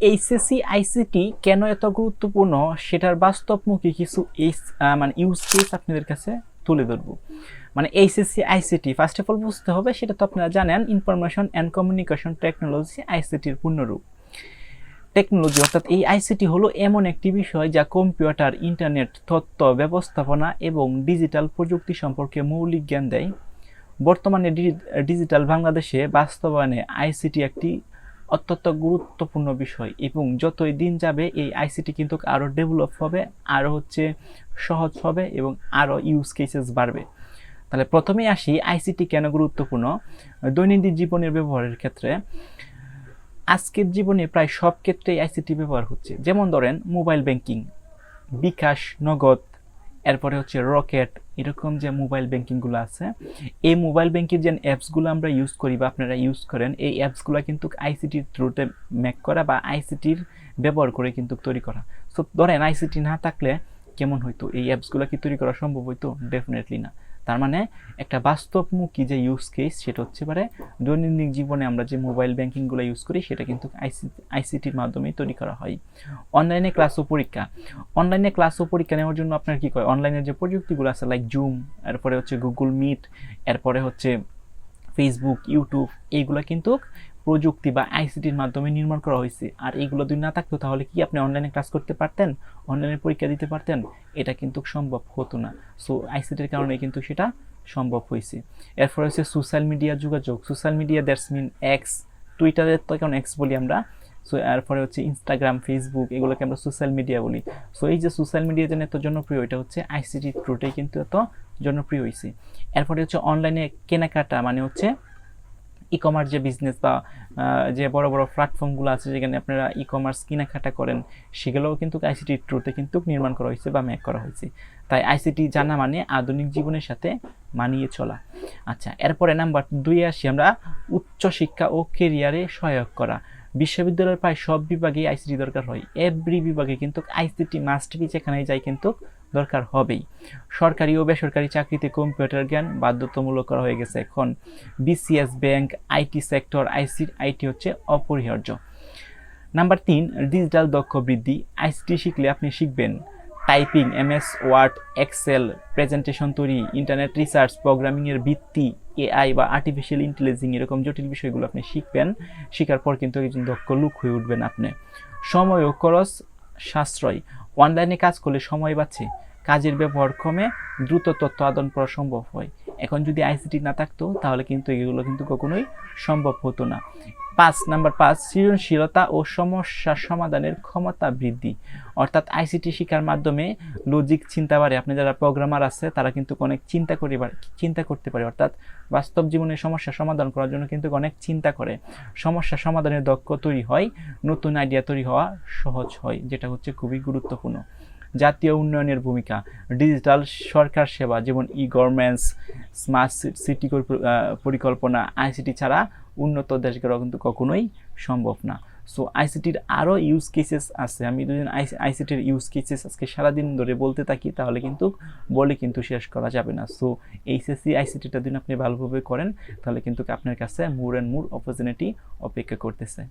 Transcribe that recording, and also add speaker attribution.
Speaker 1: HSC ICT কেন এত গুরুত্বপূর্ণ সেটার বাস্তবমুখী কিছু ইউজ কেস আপনাদের কাছে তুলে ধরবো। মানে HSC ICT first of all বুঝতে হবে, সেটা তো আপনারা জানেন, ইনফরমেশন অ্যান্ড কমিউনিকেশন টেকনোলজি আইসিটির পূর্ণরূপ। টেকনোলজি অর্থাৎ এই আইসিটি হলো এমন একটি বিষয় যা কম্পিউটার, ইন্টারনেট, তথ্য ব্যবস্থাপনা এবং ডিজিটাল প্রযুক্তি সম্পর্কে মৌলিক জ্ঞান দেয়। বর্তমানে ডিজিটাল বাংলাদেশে বাস্তবায়নে আইসিটি একটি অত্যন্ত গুরুত্বপূর্ণ বিষয় এবং যতই দিন যাবে এই আইসিটি কিন্তু আরও ডেভেলপ হবে, আরও সহজ হবে এবং আরও ইউজ কেসেস বাড়বে। তাহলে প্রথমেই আসি আইসিটি কেন গুরুত্বপূর্ণ। দৈনন্দিন জীবনের ব্যবহারের ক্ষেত্রে আজকের জীবনে প্রায় সব ক্ষেত্রেই আইসিটি ব্যবহার হচ্ছে। যেমন ধরেন মোবাইল ব্যাংকিং, বিকাশ, নগদ, এরপরে রকেট, এরকম যে মোবাইল ব্যাংকিংগুলো আছে, এই মোবাইল ব্যাংকের যে অ্যাপসগুলো আমরা ইউজ করি বা আপনারা ইউজ করেন, এই অ্যাপসগুলো কিন্তু আইসিটির থ্রুতে মেক করা বা আইসিটির ব্যবহার করে কিন্তু তৈরি করা। সো ধরেন আইসিটি না থাকলে কেমন হইতো, এই অ্যাপসগুলো কি তৈরি করা সম্ভব হইতো? ডেফিনেটলি না। তার মানে একটা বাস্তবমুখী যে ইউজ কেস সেটা হচ্ছে পারে দৈনন্দিন জীবনে আমরা যে মোবাইল ব্যাংকিংগুলো ইউজ করি সেটা কিন্তু আইসিটির মাধ্যমে তৈরি করা হয়। অনলাইনে ক্লাস ও পরীক্ষা, অনলাইনে ক্লাস ও পরীক্ষা নেওয়ার জন্য আপনার কি করে, অনলাইনের যে প্রযুক্তিগুলো আছে লাইক জুম, এরপরে গুগল মিট, এরপরে ফেসবুক, ইউটিউব, এইগুলো কিন্তু প্রযুক্তি বা আইসিটির মাধ্যমে নির্মাণ করা হয়েছে। আর এইগুলো যদি না থাকতো তাহলে কি আপনি অনলাইনে ক্লাস করতে পারতেন, অনলাইনে পরীক্ষা দিতে পারতেন? এটা কিন্তু সম্ভব হতো না। সো আইসিটির কারণে কিন্তু সেটা সম্ভব হয়েছে। এরপর সোশ্যাল মিডিয়া যোগাযোগ, social media that's mean X, টুইটারের তো এখন এক্স বলি আমরা। সো এরপরে ইনস্টাগ্রাম, ফেসবুক, এগুলোকে আমরা সোশ্যাল মিডিয়া বলি। সো এই যে সোশ্যাল মিডিয়া যেন এত জনপ্রিয়, এটা আইসিটি থ্রুতেই কিন্তু এত জনপ্রিয় হয়েছে। এরপরে অনলাইনে কেনাকাটা, মানে ই কমার্স যে বিজনেস বা যে বড় বড় প্ল্যাটফর্মগুলো আছে যেখানে আপনারা ই কমার্স কেনাকাটা করেন, সেগুলোও কিন্তু আইসিটির থ্রুতে কিন্তু নির্মাণ করা হয়েছে বা মেক করা হয়েছে। তাই আইসিটি জানা মানে আধুনিক জীবনের সাথে মানিয়ে চলা। আচ্ছা, এরপরে নাম্বার 2 আসি আমরা, উচ্চশিক্ষা ও কেরিয়ারে সহায়ক করা। বিশ্ববিদ্যালয়ের প্রায় সব বিভাগেই আইসিটি দরকার হয়। এভরি বিভাগে কিন্তু আইসিটি মাস্ট বি, যেখানে যাই কিন্তু দরকার হবেই। সরকারি ও বেসরকারি চাকরিতে কম্পিউটার জ্ঞান বাধ্যতামূলক করা হয়ে গেছে এখন। BCS, bank, IT sector, IT অপরিহার্য। নাম্বার 3, ডিজিটাল দক্ষ বৃদ্ধি। আইসিটি শিখলে আপনি শিখবেন typing, MS Word, Excel, presentation তৈরি, ইন্টারনেট রিসার্চ, প্রোগ্রামিংয়ের ভিত্তি, এআই বা আর্টিফিশিয়াল ইন্টেলিজেন্স, এরকম জটিল বিষয়গুলো আপনি শিখবেন। শেখার পর কিন্তু একজন দক্ষ লোক হয়ে উঠবেন আপনি। সময় ও খরচ সাশ্রয়। অনলাইনে কাজ করলে সময় বাঁচে, কাজের ব্যবহার কমে, দ্রুত তথ্য আদান করা সম্ভব হয়। এখন যদি আইসিটি না থাকতো তাহলে কিন্তু এগুলো কিন্তু কখনোই সম্ভব হতো না। নাম্বার 5, সৃজনশীলতা ও সমস্যা সমাধানের ক্ষমতা বৃদ্ধি। অর্থাৎ আইসিটি শিক্ষার মাধ্যমে লজিক চিন্তা বাড়ে। আপনি যারা প্রোগ্রামার আছে তারা কিন্তু অনেক চিন্তা করতে পারে, অর্থাৎ বাস্তব জীবনে সমস্যা সমাধান করার জন্য কিন্তু অনেক চিন্তা করে। সমস্যা সমাধানের দক্ষ তৈরি হয়, নতুন আইডিয়া তৈরি হওয়া সহজ হয়, যেটা খুবই গুরুত্বপূর্ণ। জাতীয় উন্নয়নের ভূমিকা। ডিজিটাল সরকার সেবা যেমন গভর্নমেন্টস, স্মার্ট সিটি পরিকল্পনা, আইসিটি ছাড়া উন্নত দেশ গড়া কিন্তু কখনোই সম্ভব না। সো আইসিটির আরও ইউজ কেসেস আছে। আমি যদি আইসিটির ইউজ কেসেস আজকে সারাদিন ধরে বলতে থাকি তাহলে কিন্তু শেষ করা যাবে না। সো এইচএসসি আইসিটিটা যদি আপনি ভালোভাবে করেন তাহলে কিন্তু আপনার কাছে মোর অ্যান্ড মোর অপরচুনিটি অপেক্ষা করতেছে।